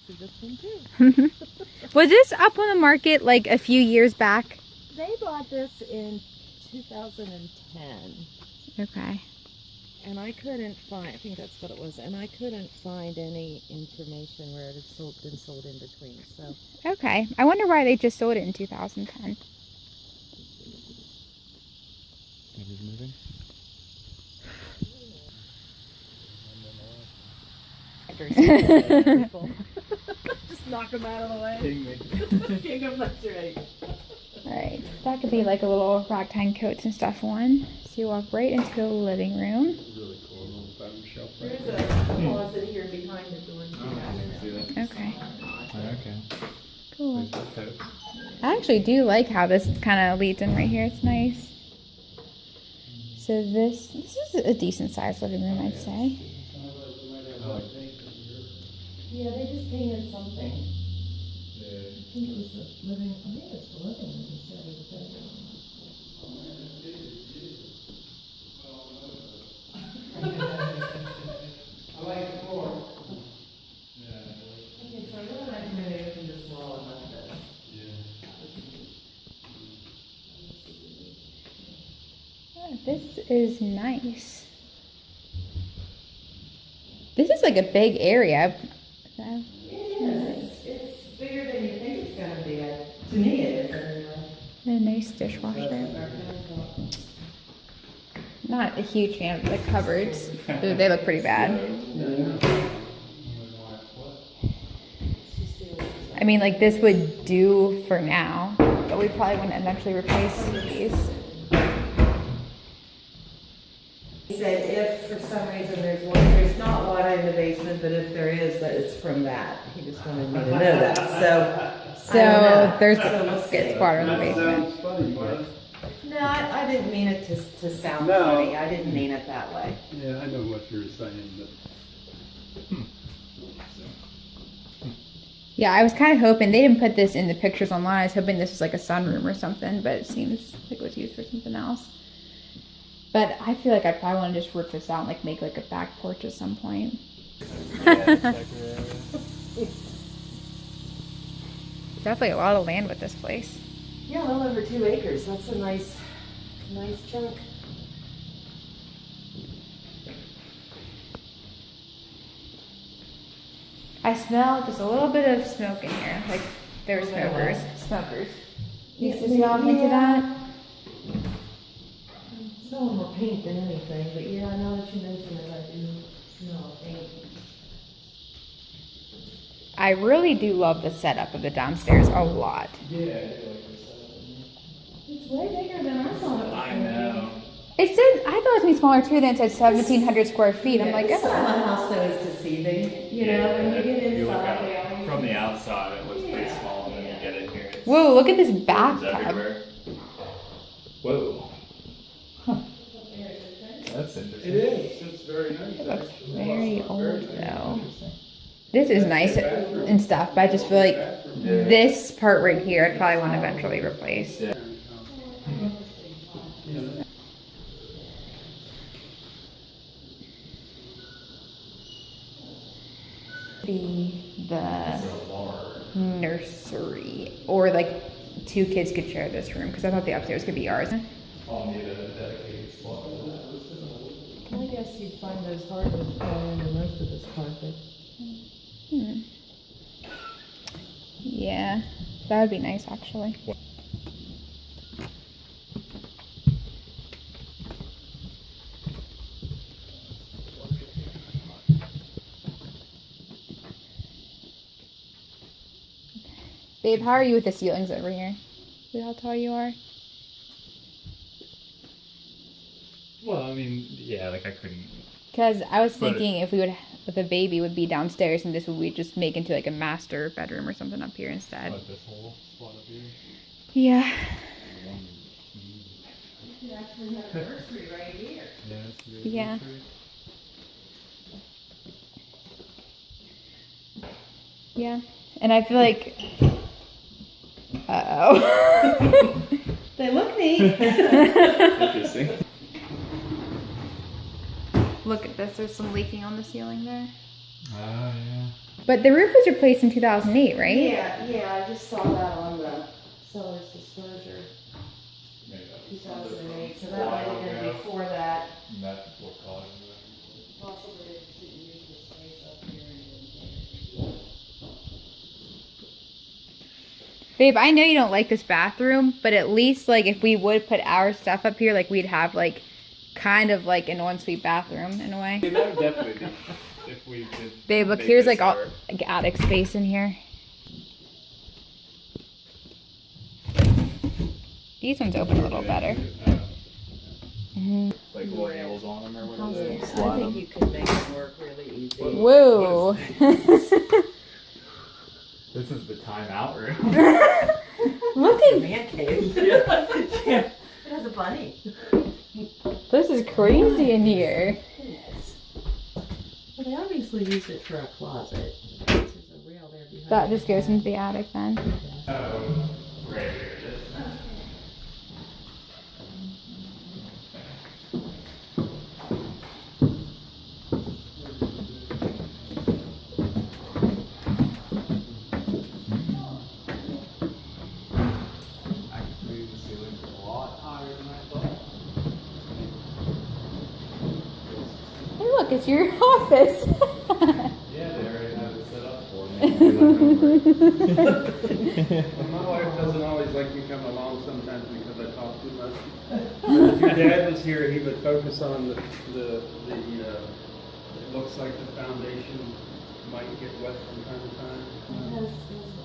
to this one too. Was this up on the market like a few years back? They bought this in 2010. Okay. And I couldn't find, I think that's what it was, and I couldn't find any information where it had been sold in between, so. Okay. I wonder why they just sold it in 2010. Nobody's moving? Just knock them out of the way. Kidding me. King of that's right. Alright. That could be like a little ragtime coats and stuff one. So you walk right into the living room. Really cool little bottom shelf. There's a closet here behind the door. Okay. Okay. Cool. There's the coat. I actually do like how this kind of leads in right here. It's nice. So this is a decent sized living room, I'd say. Yeah, they just painted something. I think it was the living, I think it's the living room instead of the bedroom. I like the floor. Okay, so what did I do to open this wall and left this? Oh, this is nice. This is like a big area. It is. It's bigger than you think it's going to be. To me, it is anyway. A nice dishwasher. Not a huge fan of the cupboards. They look pretty bad. I mean, like this would do for now, but we probably wouldn't eventually replace these. He said if for some reason there's not water in the basement, but if there is, that it's from that. He just wanted me to know that. So there's we'll gets water in the basement. No, I didn't mean it to sound No. funny. I didn't mean it that way. Yeah, I know what you're saying, but Yeah, I was kind of hoping they didn't put this in the pictures online. I was hoping this was like a sunroom or something, but it seems like it was used for something else. But I feel like I probably want to just rip this out and like make like a back porch at some point. Definitely a lot of land with this place. Yeah, well over 2 acres. That's a nice chunk. I smell just a little bit of smoke in here. Like there were smokers. Smokers. You smell into that? It's no more paint than anything, but yeah, I know that you mentioned it. I do smell paint. I really do love the setup of the downstairs a lot. It's way bigger than I thought it was. I know. It said, I thought it was going to be smaller too, than it said 1,700 square feet. I'm like, Some of oh. the house though is deceiving. You know, when you get You look inside, they out always. from the outside, it looks pretty small, and then you get in here, it's Whoa, look at this it's bathtub. everywhere. Whoa. That's interesting. it is. It's very nice. It looks very old though. This is nice and stuff, but I just feel like this part right here, I'd probably want to eventually replace. Yeah. Be the nursery, or like 2 kids could share this room because I thought the upstairs could be ours. I'll need a dedicated spot for that. I guess you'd find those hardwoods probably under most of this carpet. Yeah, that would be nice actually. Babe, how are you with the ceilings over here? See how tall you are? Well, I mean, yeah, like I couldn't. Because I was But- thinking if we would, with a baby, would be downstairs, and this would we just make into like a master bedroom or something up here instead. Like this whole spot up here. Yeah. You could actually have a nursery right here. Yeah. It's really Yeah. pretty. Yeah. And I feel like. Uh-oh. They look neat. Interesting. Look at this. There's some leaking on the ceiling there. Oh, yeah. But the roof was replaced in 2008, right? Yeah, I just saw that on the seller's disclosure, Maybe that was 2008, so a that might while have been ago. before that. And that's what caused it. Possibly they didn't use the space up here and Babe, I know you don't like this bathroom, but at least like if we would put our stuff up here, like we'd have like kind of like an ensuite bathroom in a way. Yeah, that would definitely be if we could. Babe, look, make here's this like all work. like attic space in here. These ones open a little better. Mhm. Like little handles on them or whatever. I Slide think them. you could make it work really easy. Whoa. This is the timeout room. Look The at man cave. Yeah. It has a bunny. this is crazy in here. Well, they obviously used it for a closet. There's a rail there behind. That just goes into the attic then. Oh, right here it is. Actually, the ceiling's a lot higher than I thought. Hey, look, it's your office. Yeah, they already have it set up for me. Well, my wife doesn't always like me coming along sometimes because I talk too much. But if your dad was here, he would focus on it looks like the foundation might get wet from time to time. It has an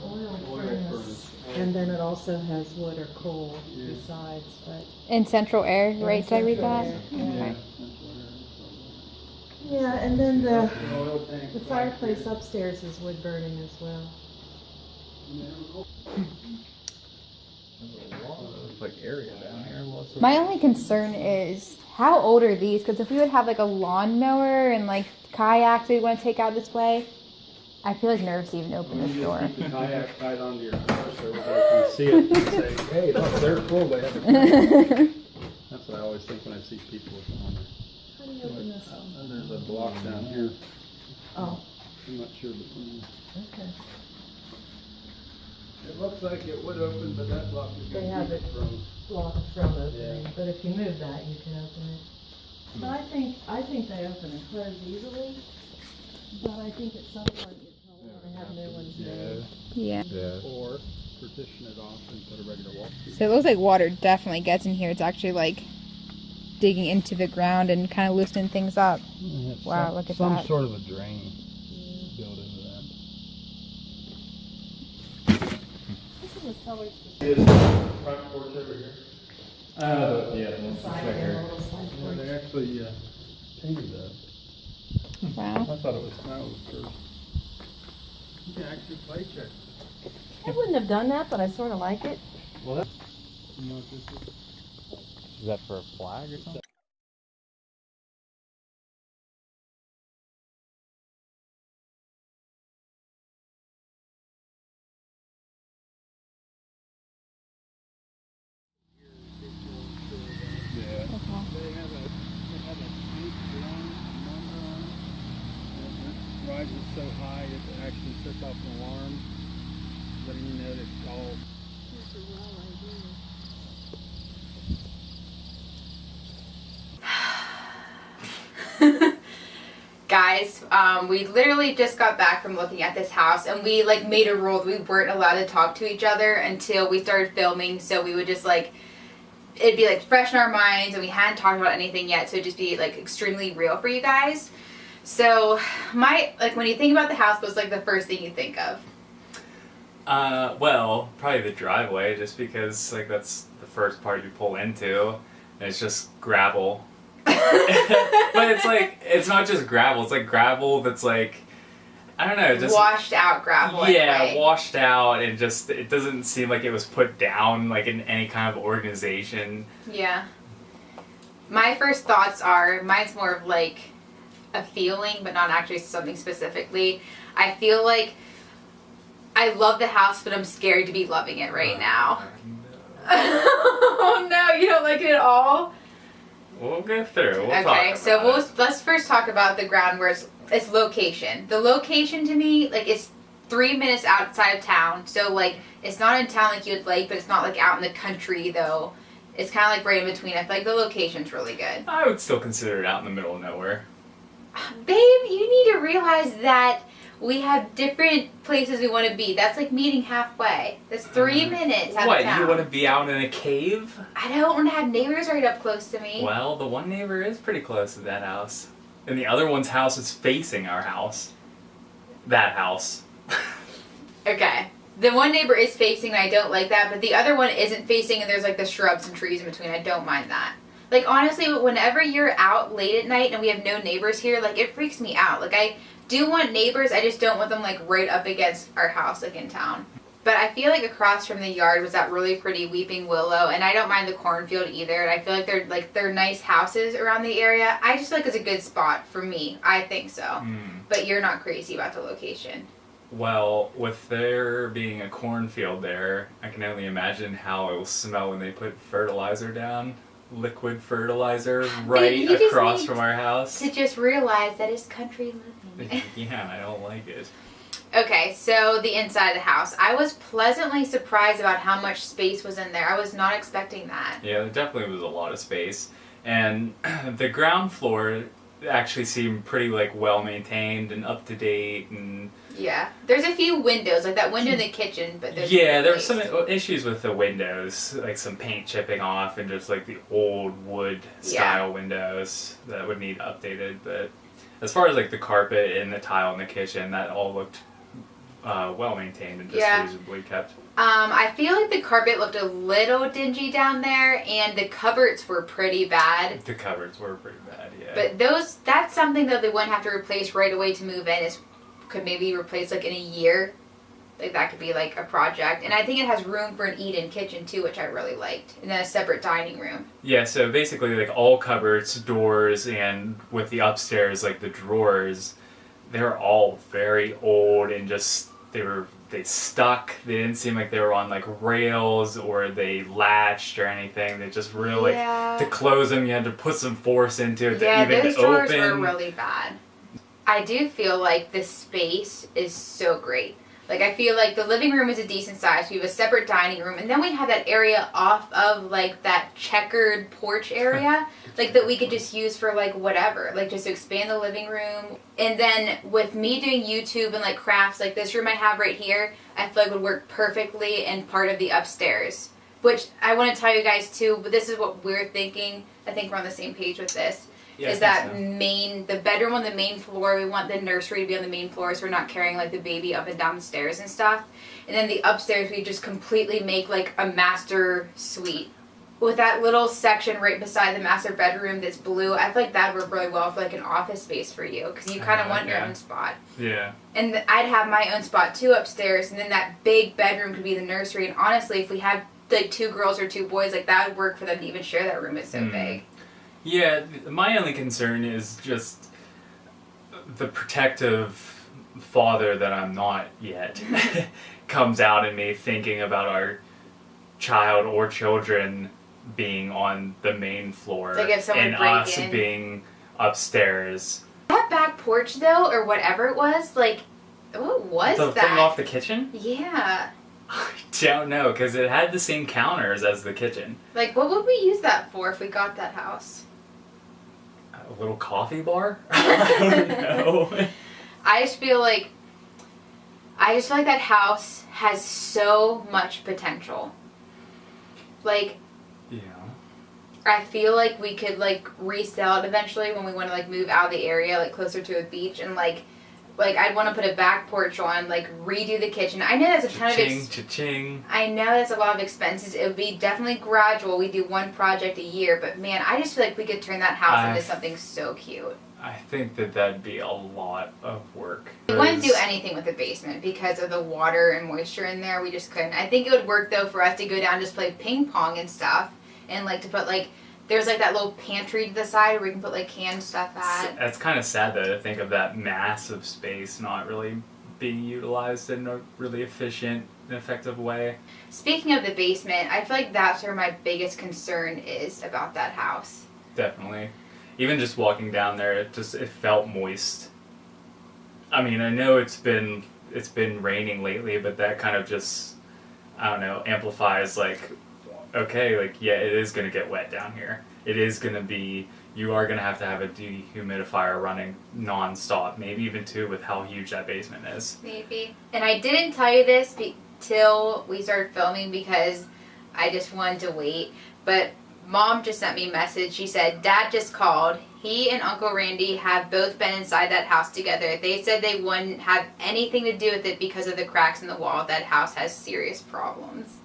oil Oil furnace. furnace. And then it also has wood or coal Yeah. besides, but. In central air, right? Did I read that? Central air, Okay. Yeah, and then the Oil tank. fireplace upstairs is wood burning as well. It's like area down here. My only concern is how old are these? Because if we would have like a lawnmower and like kayaks we want to take out this way, I feel like nervous to even open You this just door. keep the kayak tied onto your car so everybody can see it and say, hey, look, they're full, they have a kayak. That's what I always think when I see people with them on there. How do you open this up? And there's a block down here. Oh, I'm not sure, but okay. it looks like it would open, but that block is They going have to keep it it from. blocked from opening, Yeah. but if you move that, you can open it. But I think they open and close easily, but I think at some point you probably want to have new ones made. Yeah. Yeah. Or partition it off and put a regular wall. So it looks like water definitely gets in here. It's actually like digging into the ground and kind of loosening things up. Wow, look at some that. sort of a drain built into that. This is a seller's Is the front porch over here? Yeah, that's side right and a here. little side Yeah, porch. they actually painted that. Wow. I thought it was snow first. You can actually play check. I wouldn't have done that, but I sort of like it. Well, that's, You know what this is? is that for a flag or something? Yeah. They have a tank around number on it. And it rises so high it actually sets off an alarm, letting you know that it's all. Guys, we literally just got back from looking at this house and we like made a rule that we weren't allowed to talk to each other until we started filming, so we would just like, it'd be like fresh in our minds and we hadn't talked about anything yet, so it'd just be like extremely real for you guys. So when you think about the house, what's like the first thing you think of? Well, probably the driveway, just because like that's the first part you pull into, and it's just gravel. But it's like, it's not just gravel, it's like gravel that's like, I don't know, just Washed out gravel. yeah, anyway. washed out, and just it doesn't seem like it was put down like in any kind of organization. Yeah. My first thoughts are, mine's more of like a feeling, but not actually something specifically. I feel like I love the house, but I'm scared to be loving it right now. Oh no, you don't like it at all? We'll go through. We'll talk Okay, so about it. let's first talk about the ground where it's it's location. The location to me, like, it's 3 minutes outside of town. So, like, it's not in town like you would like, but it's not, like, out in the country, though. It's kind of, like, right in between. I feel like the location's really good. I would still consider it out in the middle of nowhere. Babe, you need to realize that we have different places we want to be. That's like meeting halfway. That's 3 minutes out What, of town. you want to be out in a cave? I don't want to have neighbors right up close to me. Well, the one neighbor is pretty close to that house. And the other one's house is facing our house. That house. Okay. The one neighbor is facing, and I don't like that, but the other one isn't facing, and there's like the shrubs and trees in between. I don't mind that. Like, honestly, whenever you're out late at night and we have no neighbors here, like, it freaks me out. Like, I do want neighbors, I just don't want them, like, right up against our house, like, in town. But I feel like across from the yard was that really pretty weeping willow, and I don't mind the cornfield either, and I feel like they're nice houses around the area. I just feel like it's a good spot for me. I think so. But you're not crazy about the location. Well, with there being a cornfield there, I can only imagine how it will smell when they put fertilizer down. Liquid fertilizer right across from our house. To just realize that it's country living. Yeah, I don't like it. Okay, so the inside of the house. I was pleasantly surprised about how much space was in there. I was not expecting that. Yeah, there definitely was a lot of space. And the ground floor actually seemed pretty, like, well maintained and up to date, and yeah, there's a few windows, like that window in the kitchen, but there's yeah, there were some issues with the windows, like some paint chipping off and just like the old wood style windows that would need updated. But as far as like the carpet and the tile in the kitchen, that all looked well maintained and just reasonably kept. I feel like the carpet looked a little dingy down there, and the cupboards were pretty bad. The cupboards were pretty bad, yeah. But that's something that they wouldn't have to replace right away to move in. Could maybe replace like in a year. Like that could be like a project. And I think it has room for an eat-in kitchen too, which I really liked. And then a separate dining room. Yeah, so basically like all cupboards, doors, and with the upstairs, like the drawers, they're all very old and just they stuck. They didn't seem like they were on like rails or they latched or anything. They just really to close them you had to put some force into it to even those drawers open. were really bad. I do feel like the space is so great. Like, I feel like the living room is a decent size. We have a separate dining room. And then we have that area off of, like, that checkered porch area. Like, that we could just use for, like, whatever. Like, just expand the living room. And then with me doing YouTube and, like, crafts, like this room I have right here, I feel like would work perfectly in part of the upstairs. Which I want to tell you guys, too, but this is what we're thinking. I think we're on the same page with this. Yeah, is that the bedroom on the main floor. We want the nursery to be on the main floor so we're not carrying like the baby up and down the stairs and stuff. And then the upstairs we just completely make like a master suite. With that little section right beside the master bedroom that's blue, I feel like that would work really well for like an office space for you because you kind of want your own spot. Yeah. And I'd have my own spot too upstairs, and then that big bedroom could be the nursery. And honestly, if we had like 2 girls or 2 boys, like that would work for them to even share that room. It's so big. Yeah, my only concern is just the protective father that I'm not yet comes out in me thinking about our child or children being on the main floor like if someone and break us in. being upstairs. That back porch though, or whatever it was, like, what was The that? thing off the kitchen? Yeah. I don't know, because it had the same counters as the kitchen. Like, what would we use that for if we got that house? A little coffee bar? I don't know. I just feel like that house has so much potential. Like, Yeah. I feel like we could like resell it eventually when we want to like move out of the area, like closer to a beach, and like I'd want to put a back porch on, like redo the kitchen. I know that's a ton of Cha-ching. I know that's a lot of expenses. It would be definitely gradual. We do 1 project a year, but man, I just feel like we could turn that house into something so cute. I think that'd be a lot of work. We wouldn't do anything with the basement because of the water and moisture in there. We just couldn't. I think it would work though for us to go down and just play ping pong and stuff, and like to put like there's like that little pantry to the side where we can put like canned stuff at. It's kind of sad though to think of that massive space not really being utilized in a really efficient and effective way. Speaking of the basement, I feel like that's where my biggest concern is about that house. Definitely. Even just walking down there, it felt moist. I mean, I know it's been raining lately, but that kind of just, I don't know, amplifies like, okay, like yeah, it is gonna get wet down here. It is gonna be. You are gonna have a dehumidifier running non-stop, maybe even two with how huge that basement is. Maybe. And I didn't tell you this till we started filming because I just wanted to wait. But Mom just sent me a message. She said, Dad just called. He and Uncle Randy have both been inside that house together. They said they wouldn't have anything to do with it because of the cracks in the wall. That house has serious problems.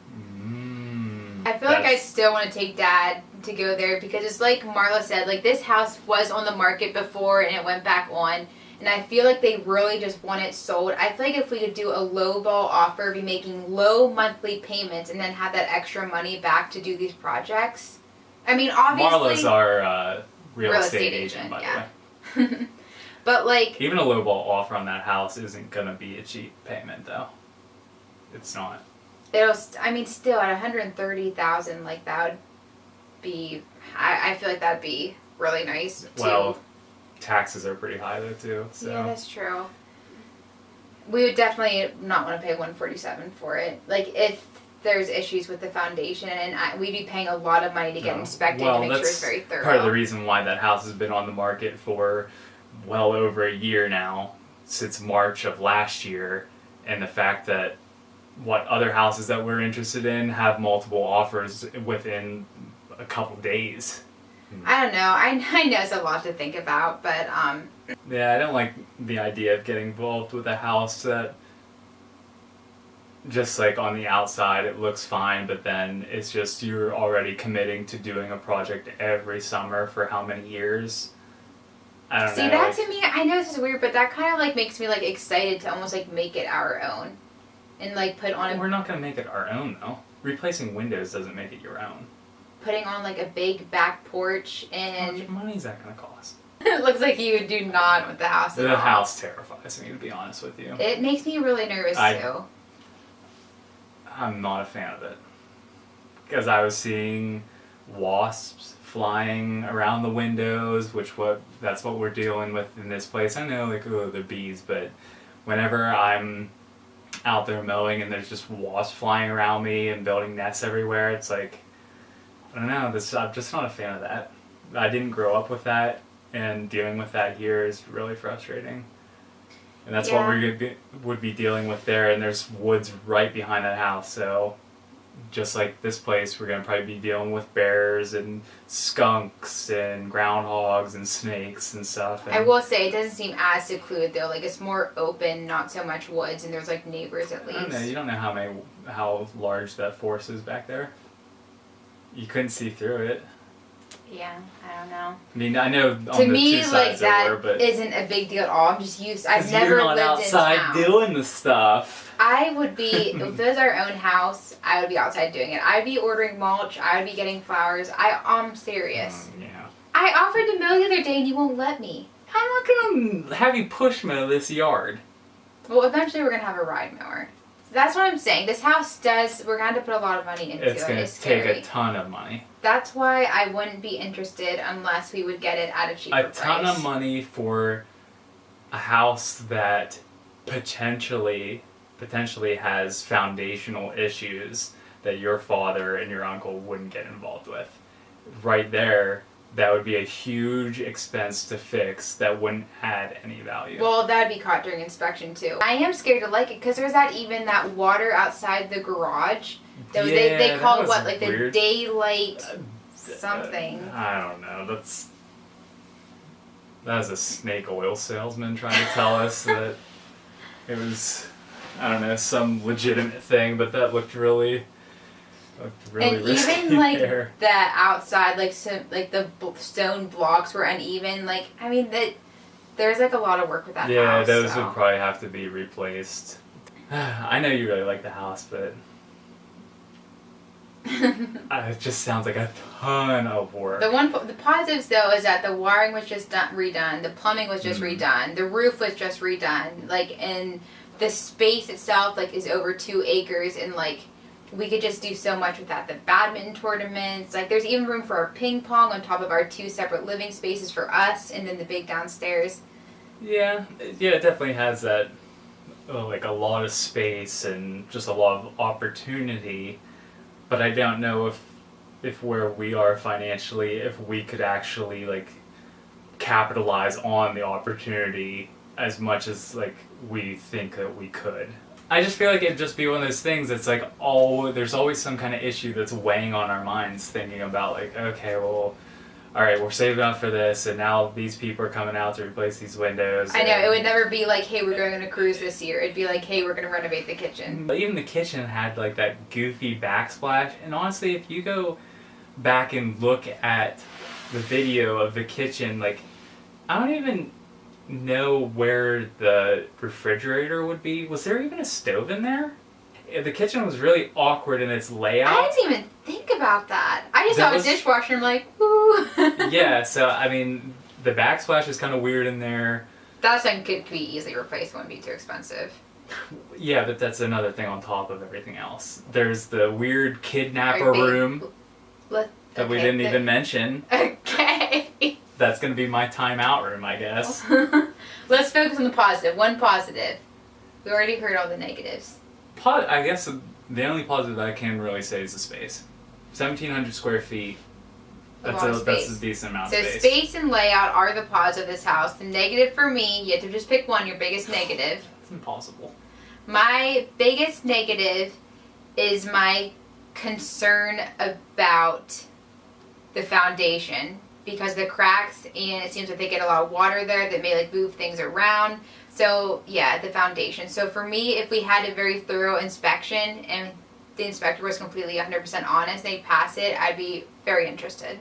I feel like I still want to take Dad to go there because it's like Marla said, like this house was on the market before and it went back on. And I feel like they really just want it sold. I feel like if we could do a low ball offer, be making low monthly payments, and then have that extra money back to do these projects. I mean, obviously... Marla's our real estate agent, by the way. But like... Even a low ball offer on that house isn't going to be a cheap payment, though. It's not. I mean, still, at $130,000, like, that would be... I feel like that'd be really nice, too. Well... Taxes are pretty high though too. So. Yeah, that's true. We would definitely not want to pay $147 for it. Like if there's issues with the foundation, and we'd be paying a lot of money to get inspected to make sure it's very thorough. Part of the reason why that house has been on the market for well over a year now, since March of last year, and the fact that what other houses that we're interested in have multiple offers within a couple days. I don't know. I know it's a lot to think about, but yeah, I don't like the idea of getting involved with a house that just like on the outside it looks fine, but then it's just you're already committing to doing a project every summer for how many years? I don't know. See, that to me, I know this is weird, but that kind of like makes me like excited to almost like make it our own and like put on. We're not gonna make it our own though. Replacing windows doesn't make it your own. Putting on like a big back porch and... How much money is that going to cost? It looks like you do not with the house at all. The house terrifies me, to be honest with you. It makes me really nervous too. I'm not a fan of it. Because I was seeing wasps flying around the windows, that's what we're dealing with in this place. I know, like, oh, they're bees, but whenever I'm out there mowing and there's just wasps flying around me and building nests everywhere, it's like... I don't know, I'm just not a fan of that. I didn't grow up with that, and dealing with that here is really frustrating. And that's what we would be dealing with there, and there's woods right behind that house, so just like this place, we're going to probably be dealing with bears and skunks and groundhogs and snakes and stuff. And I will say, it doesn't seem as secluded though, like it's more open, not so much woods, and there's like neighbors at least. I don't know, you don't know how large that forest is back there. You couldn't see through it. Yeah, I don't know. I mean, I know on to the me, two sides like that there were, but isn't a big deal at all. I'm just used. I've never you're not lived outside in town. doing the stuff. I would be if it was our own house. I would be outside doing it. I'd be ordering mulch. I would be getting flowers. I'm serious. Yeah. I offered to mow the other day, and you won't let me. I'm not gonna have you push mow this yard. Well, eventually we're gonna have a ride mower. That's what I'm saying. This house we're going to put a lot of money into it. It's going to take a ton of money. That's why I wouldn't be interested unless we would get it at a cheaper price. A ton of money for a house that potentially has foundational issues that your father and your uncle wouldn't get involved with. Right there, that would be a huge expense to fix that wouldn't add any value. Well, that'd be caught during inspection too. I am scared to like it because there's that water outside the garage. They call it what, like weird. The daylight something. I don't know. That was a snake oil salesman trying to tell us that it was, I don't know, some legitimate thing, but that looked really and even like there. The outside, like the stone blocks were uneven. Like, I mean, there's like a lot of work with that house. Yeah, those would probably have to be replaced. I know you really like the house, but it just sounds like a ton of work. The positives though is that the wiring was just redone, the plumbing was just redone, the roof was just redone. Like, and the space itself like is over 2 acres, and like. We could just do so much with that. The badminton tournaments, like there's even room for our ping pong on top of our 2 separate living spaces for us, and then the big downstairs. Yeah, it definitely has that, like a lot of space and just a lot of opportunity. But I don't know if where we are financially, if we could actually like capitalize on the opportunity as much as like we think that we could. I just feel like it'd just be one of those things that's like, there's always some kind of issue that's weighing on our minds, thinking about like, okay, well, all right, we're saving up for this, and now these people are coming out to replace these windows. I know, it would never be like, hey, we're going on a cruise this year. It'd be like, hey, we're going to renovate the kitchen. But even the kitchen had like that goofy backsplash, and honestly, if you go back and look at the video of the kitchen, like, I don't even know where the refrigerator would be. Was there even a stove in there? The kitchen was really awkward in its layout. I didn't even think about that. I just That saw was- a dishwasher and I'm like, ooh. Yeah, so I mean, the backsplash is kind of weird in there. That thing could be easily replaced, wouldn't be too expensive. Yeah, but that's another thing on top of everything else. There's the weird kidnapper Alright, babe. room that we didn't even mention. Okay. That's gonna be my timeout room, I guess. Let's focus on the positive. One positive. We already heard all the negatives. I guess the only positive I can really say is the space. 1,700 square feet. That's lot of that's space. a decent amount So of space. space and layout are the positive of this house. The negative for me, you have to just pick one, your biggest negative. It's impossible. My biggest negative is my concern about the foundation, because the cracks, and it seems like they get a lot of water there that may like move things around. So yeah, the foundation. So for me, if we had a very thorough inspection and the inspector was completely 100% honest, they'd pass it, I'd be very interested.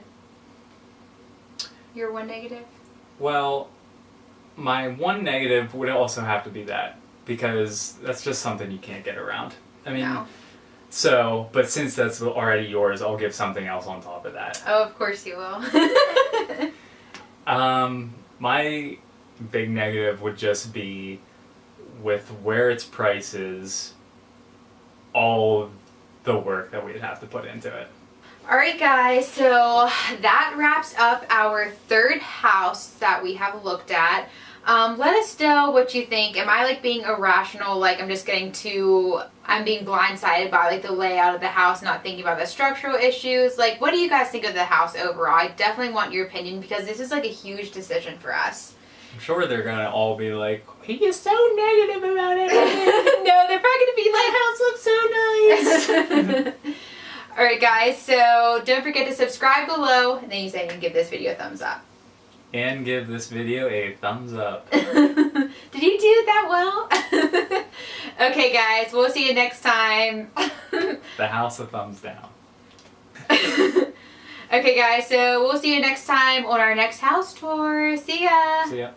Your one negative? Well, my one negative would also have to be that, because that's just something you can't get around. I mean, No. so, but since that's already yours, I'll give something else on top of that. Oh, of course you will. My big negative would just be with where its price is, all the work that we'd have to put into it. Alright guys, so that wraps up our third house that we have looked at. Let us know what you think. Am I like being irrational, like I'm being blindsided by like the layout of the house, not thinking about the structural issues? Like, what do you guys think of the house overall? I definitely want your opinion, because this is like a huge decision for us. I'm sure they're gonna all be like, he is so negative about everything. No, they're probably gonna be like, house looks so nice. Alright guys, so don't forget to subscribe below, and then you say you can give this video a thumbs up. And give this video a thumbs up. Did you do that well? Okay guys, we'll see you next time. The house a thumbs down. Okay guys, so we'll see you next time on our next house tour. See ya! See ya.